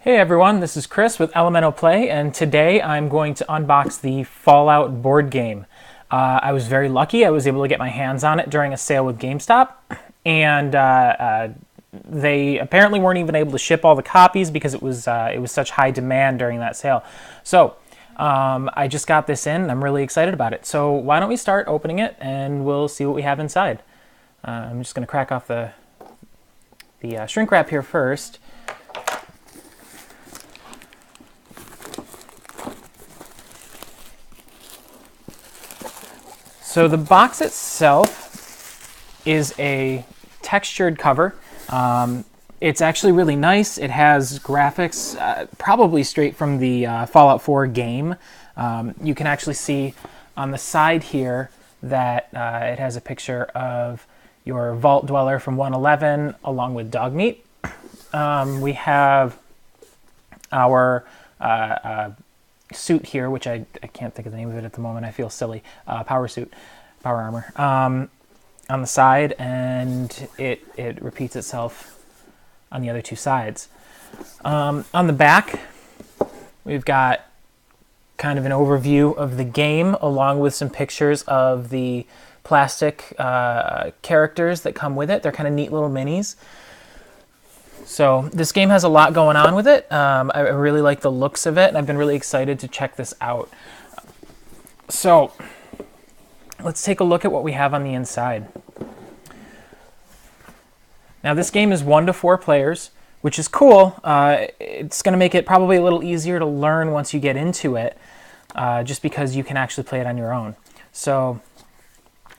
Hey everyone, this is Chris with Elemental Play, and today I'm going to unbox the Fallout board game. I was very lucky. I was able to get my hands on it during a sale with GameStop, and they apparently weren't even able to ship all the copies because it was such high demand during that sale. So I just got this in, and I'm really excited about it. So why don't we start opening it, and we'll see what we have inside. I'm just going to crack off the shrink wrap here first. So the box itself is a textured cover. It's actually really nice. It has graphics, probably straight from the Fallout 4 game. You can actually see on the side here that it has a picture of your Vault Dweller from 111 along with Dogmeat. We have our suit here, which I can't think of the name of it at the moment. I feel silly. Power armor on the side, and it repeats itself on the other two sides. On the back, we've got kind of an overview of the game along with some pictures of the plastic characters that come with it. They're kind of neat little minis. So this game has a lot going on with it. I really like the looks of it, and I've been really excited to check this out. So let's take a look at what we have on the inside. Now this game is 1 to 4 players, which is cool. It's going to make it probably a little easier to learn once you get into it, just because you can actually play it on your own. So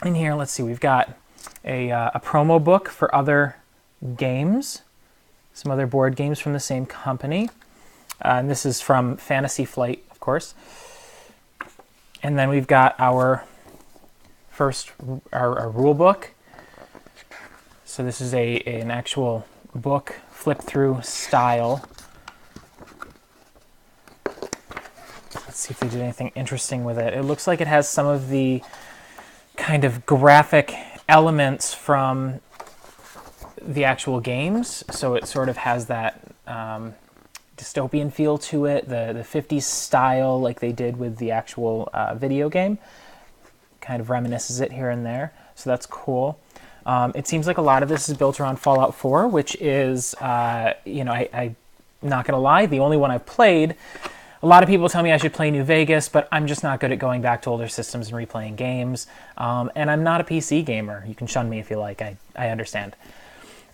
in here, let's see, we've got a promo book for other games. Some other board games from the same company. And this is from Fantasy Flight, of course. And then we've got our rule book. So this is an actual book, flip through style. Let's see if they did anything interesting with it. It looks like it has some of the kind of graphic elements from the actual games, so it sort of has that dystopian feel to it, the 50s style like they did with the actual video game. Kind of reminisces it here and there, so that's cool. It seems like a lot of this is built around Fallout 4, which is, I'm not going to lie, the only one I've played. A lot of people tell me I should play New Vegas, but I'm just not good at going back to older systems and replaying games. And I'm not a PC gamer. You can shun me if you like, I understand.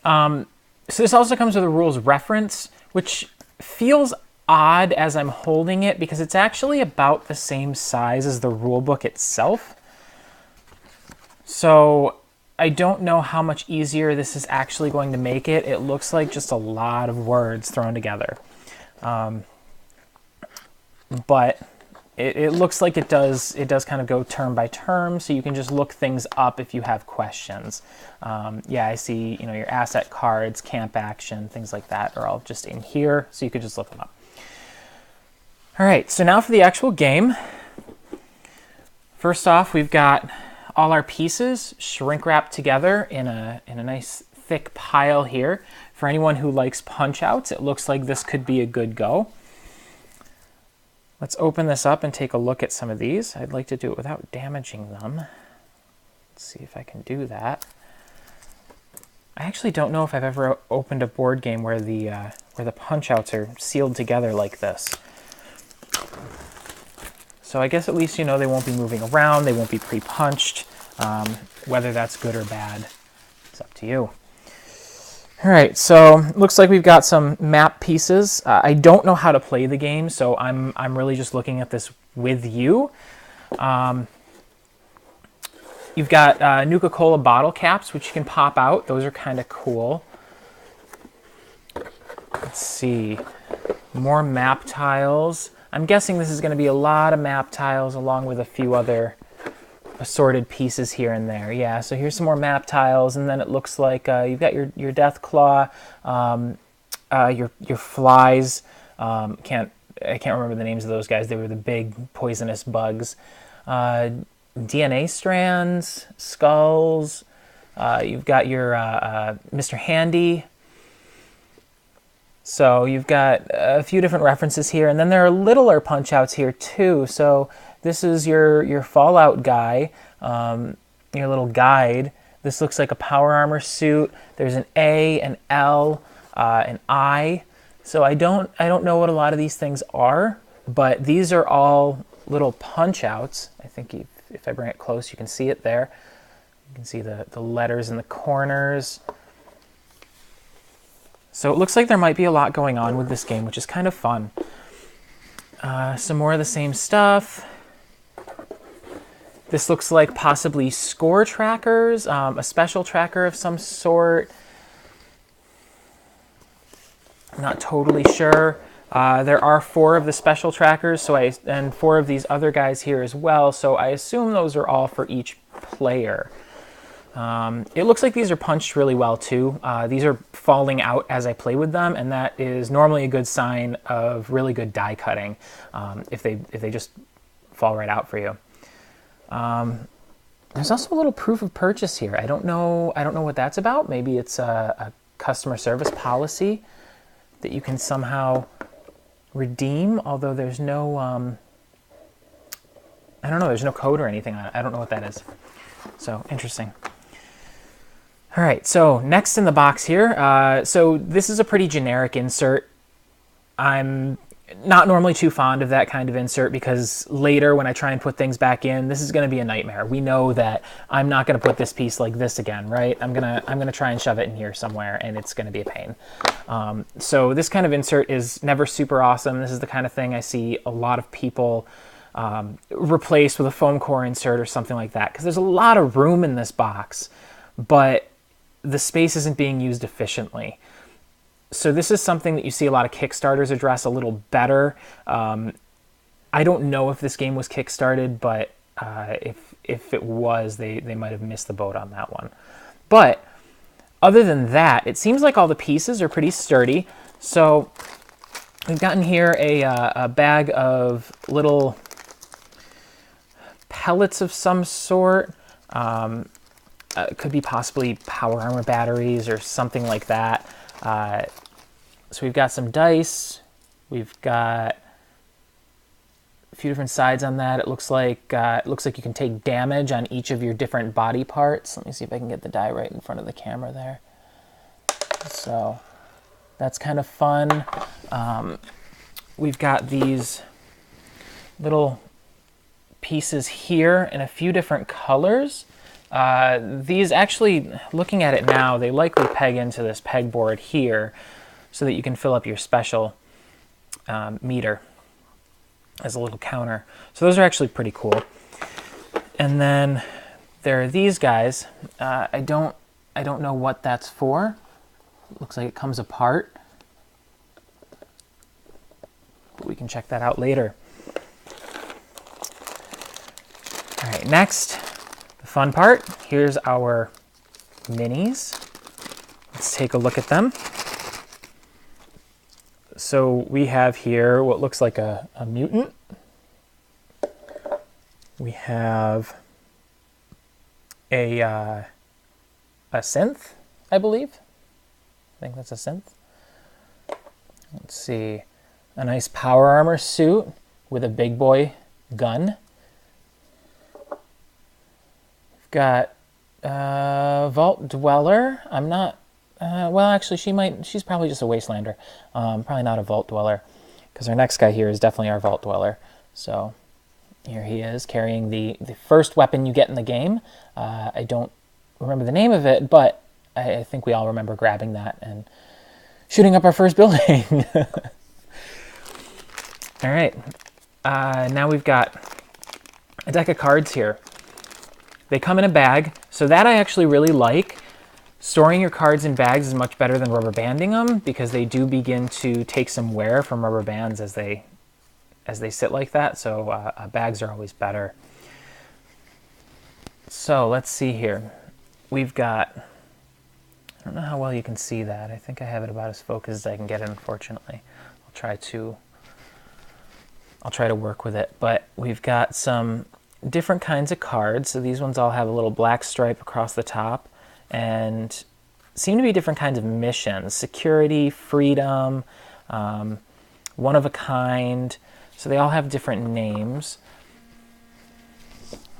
So this also comes with a rules reference, which feels odd as I'm holding it because it's actually about the same size as the rule book itself. So I don't know how much easier this is actually going to make it. It looks like just a lot of words thrown together. But it looks like it does kind of go term by term, so you can just look things up if you have questions. Yeah, I see, your asset cards, camp action, things like that are all just in here, so you could just look them up. All right, so now for the actual game. First off, we've got all our pieces shrink wrapped together in a nice thick pile here. For anyone who likes punch outs, it looks like this could be a good go. Let's open this up and take a look at some of these. I'd like to do it without damaging them. Let's see if I can do that. I actually don't know if I've ever opened a board game where the punch-outs are sealed together like this. So I guess at least they won't be moving around, they won't be pre-punched. Whether that's good or bad, it's up to you. All right, so looks like we've got some map pieces. I don't know how to play the game, so I'm really just looking at this with you. You've got Nuka-Cola bottle caps, which you can pop out. Those are kind of cool. Let's see, more map tiles. I'm guessing this is going to be a lot of map tiles along with a few other assorted pieces here and there. Yeah, so here's some more map tiles, and then it looks like you've got your death claw, your flies. I can't remember the names of those guys. They were the big poisonous bugs. DNA strands, skulls. You've got your Mr. Handy. So you've got a few different references here, and then there are littler punch outs here too. So this is your Fallout guy, your little guide. This looks like a power armor suit. There's an A, an L, an I. So I don't know what a lot of these things are, but these are all little punch outs. I think if I bring it close, you can see it there. You can see the letters in the corners. So it looks like there might be a lot going on with this game, which is kind of fun. Some more of the same stuff. This looks like possibly score trackers, a special tracker of some sort. I'm not totally sure. There are 4 of the special trackers, and 4 of these other guys here as well, so I assume those are all for each player. It looks like these are punched really well too. These are falling out as I play with them, and that is normally a good sign of really good die cutting, if they just fall right out for you. There's also a little proof of purchase here. I don't know what that's about. Maybe it's a customer service policy that you can somehow redeem, although there's no I don't know, there's no code or anything on it. I don't know what that is. So interesting. All right, so next in the box here, so this is a pretty generic insert. I'm not normally too fond of that kind of insert because later when I try and put things back in, this is going to be a nightmare. We know that I'm not going to put this piece like this again, right? I'm gonna try and shove it in here somewhere, and it's going to be a pain. So this kind of insert is never super awesome. This is the kind of thing I see a lot of people replace with a foam core insert or something like that, because there's a lot of room in this box, but the space isn't being used efficiently. So this is something that you see a lot of Kickstarters address a little better. I don't know if this game was Kickstarted, but if it was, they might have missed the boat on that one. But other than that, it seems like all the pieces are pretty sturdy. So we've gotten here a bag of little pellets of some sort. Could be possibly power armor batteries or something like that. So we've got some dice. We've got a few different sides on that. It looks like you can take damage on each of your different body parts. Let me see if I can get the die right in front of the camera there. So that's kind of fun. We've got these little pieces here in a few different colors. These actually, looking at it now, they likely peg into this pegboard here so that you can fill up your special meter as a little counter. So those are actually pretty cool. And then there are these guys. I don't know what that's for. It looks like it comes apart, but we can check that out later. All right, next, the fun part. Here's our minis. Let's take a look at them. So we have here what looks like a mutant. We have a synth, I believe. I think that's a synth. Let's see. A nice power armor suit with a big boy gun. We've got Vault Dweller. I'm not... well, actually, she's probably just a Wastelander. Probably not a Vault Dweller, because our next guy here is definitely our Vault Dweller. So here he is, carrying the first weapon you get in the game. I don't remember the name of it, but I think we all remember grabbing that and shooting up our first building. All right. Now we've got a deck of cards here. They come in a bag, so that I actually really like. Storing your cards in bags is much better than rubber banding them, because they do begin to take some wear from rubber bands as they sit like that. So bags are always better. So let's see here. We've got, I don't know how well you can see that. I think I have it about as focused as I can get it, unfortunately. I'll try to work with it. But we've got some different kinds of cards. So these ones all have a little black stripe across the top. And seem to be different kinds of missions: security, freedom, one of a kind. So they all have different names.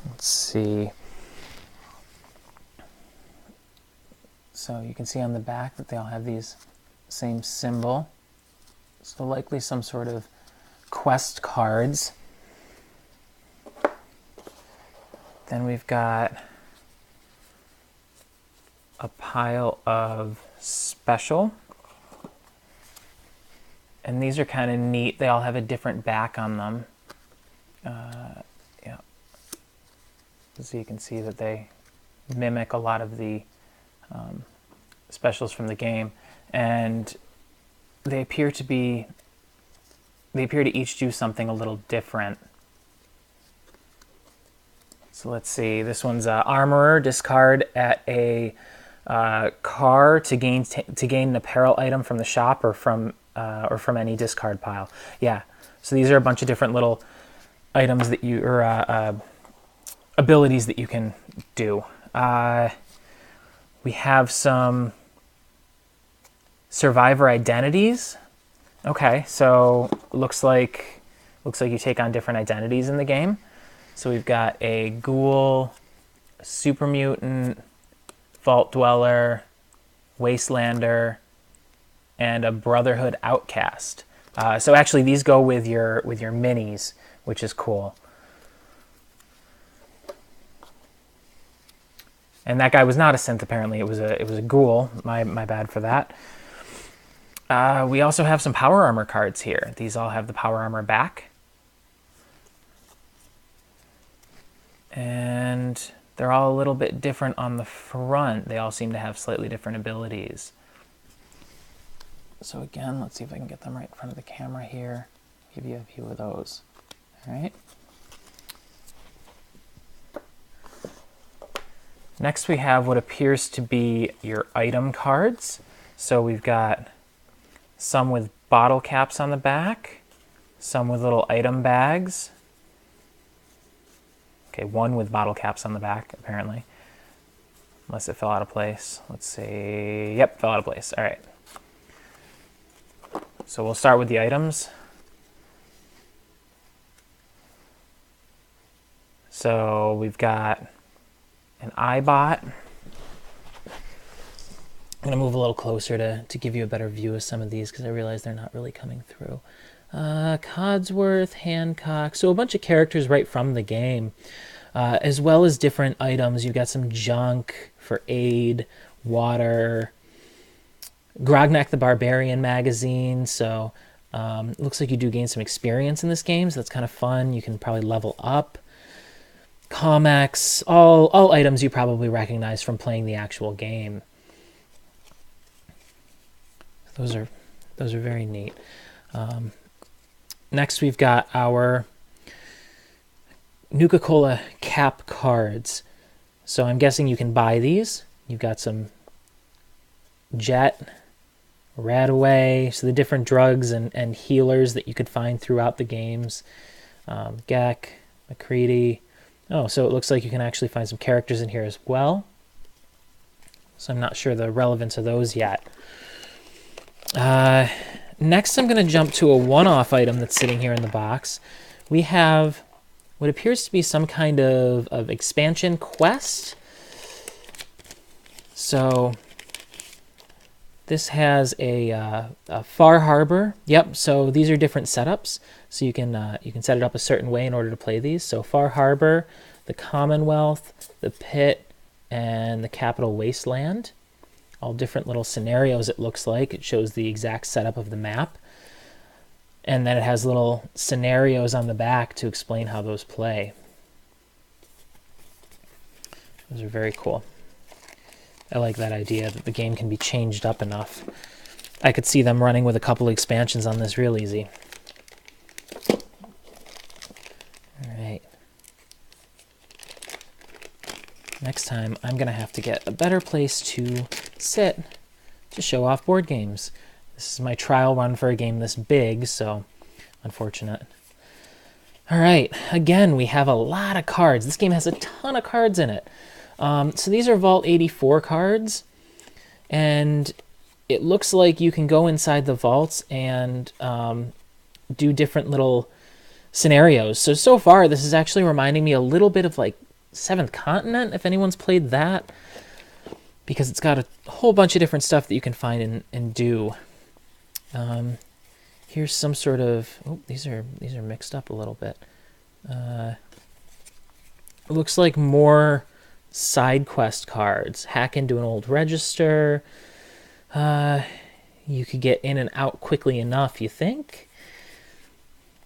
Let's see. So you can see on the back that they all have these same symbol. So likely some sort of quest cards. Then we've got a pile of special. And these are kind of neat. They all have a different back on them. Yeah. So you can see that they mimic a lot of the specials from the game. And they appear to each do something a little different. So let's see. This one's Armorer. Discard at a car to gain an apparel item from the shop or from any discard pile. Yeah. So these are a bunch of different little items that abilities that you can do. We have some survivor identities. Okay, so looks like you take on different identities in the game. So we've got a ghoul, a super mutant, vault dweller, wastelander, and a brotherhood outcast. So actually, these go with your minis, which is cool. And that guy was not a synth. Apparently, it was a ghoul. My bad for that. We also have some power armor cards here. These all have the power armor back. And they're all a little bit different on the front. They all seem to have slightly different abilities. So again, let's see if I can get them right in front of the camera here. Give you a view of those. All right. Next we have what appears to be your item cards. So we've got some with bottle caps on the back, some with little item bags. Okay, one with bottle caps on the back, apparently. Unless it fell out of place. Let's see. Yep, fell out of place. All right. So we'll start with the items. So we've got an iBot. I'm going to move a little closer to give you a better view of some of these because I realize they're not really coming through. Codsworth, Hancock, so a bunch of characters right from the game, as well as different items. You've got some junk for aid, water, Grognak the Barbarian magazine, so it looks like you do gain some experience in this game, so that's kind of fun. You can probably level up. Comex, all items you probably recognize from playing the actual game. Those are very neat. Next, we've got our Nuka-Cola cap cards. So I'm guessing you can buy these. You've got some Jet, Radaway, so the different drugs and healers that you could find throughout the games. Gek, McCready. Oh, so it looks like you can actually find some characters in here as well. So I'm not sure the relevance of those yet. Next, I'm going to jump to a one-off item that's sitting here in the box. We have what appears to be some kind of expansion quest. So this has a Far Harbor. Yep. So these are different setups. So you can set it up a certain way in order to play these. So Far Harbor, the Commonwealth, the Pit, and the Capital Wasteland. All different little scenarios, it looks like. It shows the exact setup of the map. And then it has little scenarios on the back to explain how those play. Those are very cool. I like that idea that the game can be changed up enough. I could see them running with a couple of expansions on this real easy. All right. Next time, I'm going to have to get a better place to sit to show off board games. This is my trial run for a game this big, so unfortunate. All right, again, we have a lot of cards. This game has a ton of cards in it. So these are Vault 84 cards, and it looks like you can go inside the vaults and do different little scenarios. So far, this is actually reminding me a little bit of like Seventh Continent, if anyone's played that, because it's got a whole bunch of different stuff that you can find and do. Here's some sort of, oh, these are mixed up a little bit. It looks like more side quest cards. Hack into an old register. You could get in and out quickly enough, you think?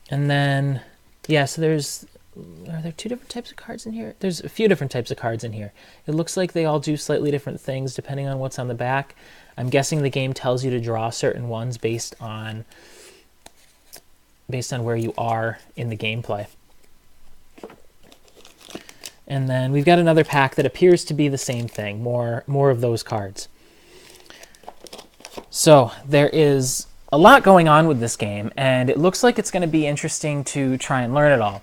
And then, yeah, so are there 2 different types of cards in here? There's a few different types of cards in here. It looks like they all do slightly different things depending on what's on the back. I'm guessing the game tells you to draw certain ones based on where you are in the gameplay. And then we've got another pack that appears to be the same thing, more of those cards. So there is a lot going on with this game, and it looks like it's going to be interesting to try and learn it all.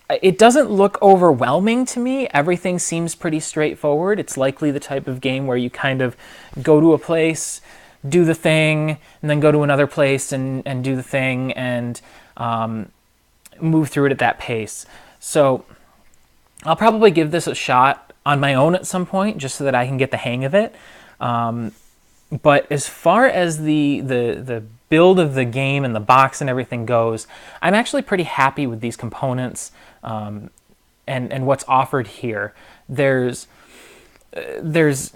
It doesn't look overwhelming to me. Everything seems pretty straightforward. It's likely the type of game where you kind of go to a place, do the thing, and then go to another place and do the thing, and move through it at that pace. So I'll probably give this a shot on my own at some point, just so that I can get the hang of it. But as far as the build of the game and the box and everything goes, I'm actually pretty happy with these components and what's offered here. There's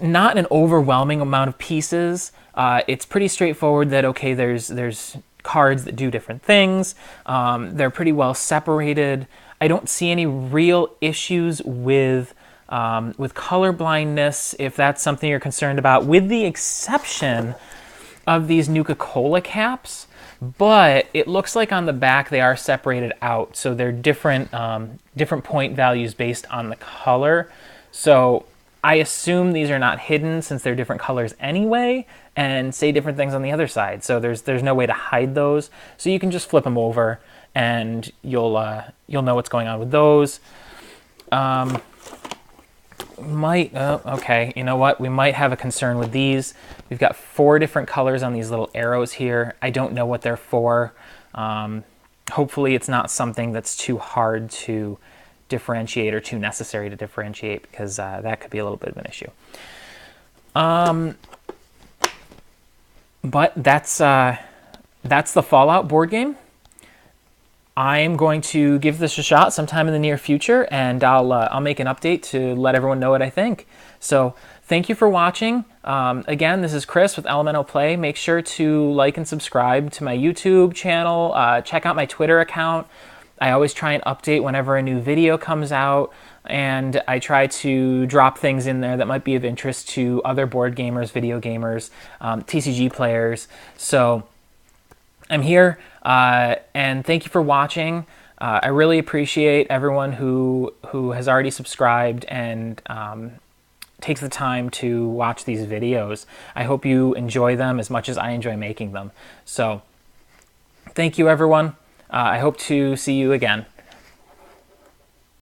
not an overwhelming amount of pieces. It's pretty straightforward that, okay, there's cards that do different things. They're pretty well separated. I don't see any real issues with color blindness, if that's something you're concerned about, with the exception of these Nuka-Cola caps. But it looks like on the back they are separated out, so they're different point values based on the color. So I assume these are not hidden since they're different colors anyway, and say different things on the other side. So there's no way to hide those. So you can just flip them over, and you'll know what's going on with those. Okay, you know what? We might have a concern with these. We've got 4 different colors on these little arrows here. I don't know what they're for. Hopefully it's not something that's too hard to differentiate or too necessary to differentiate, because that could be a little bit of an issue. But that's the Fallout board game. I'm going to give this a shot sometime in the near future, and I'll make an update to let everyone know what I think. So thank you for watching. Again, this is Chris with Elemental Play. Make sure to like and subscribe to my YouTube channel. Check out my Twitter account. I always try and update whenever a new video comes out, and I try to drop things in there that might be of interest to other board gamers, video gamers, TCG players. So I'm here, and thank you for watching. I really appreciate everyone who has already subscribed and takes the time to watch these videos. I hope you enjoy them as much as I enjoy making them. So thank you, everyone. I hope to see you again.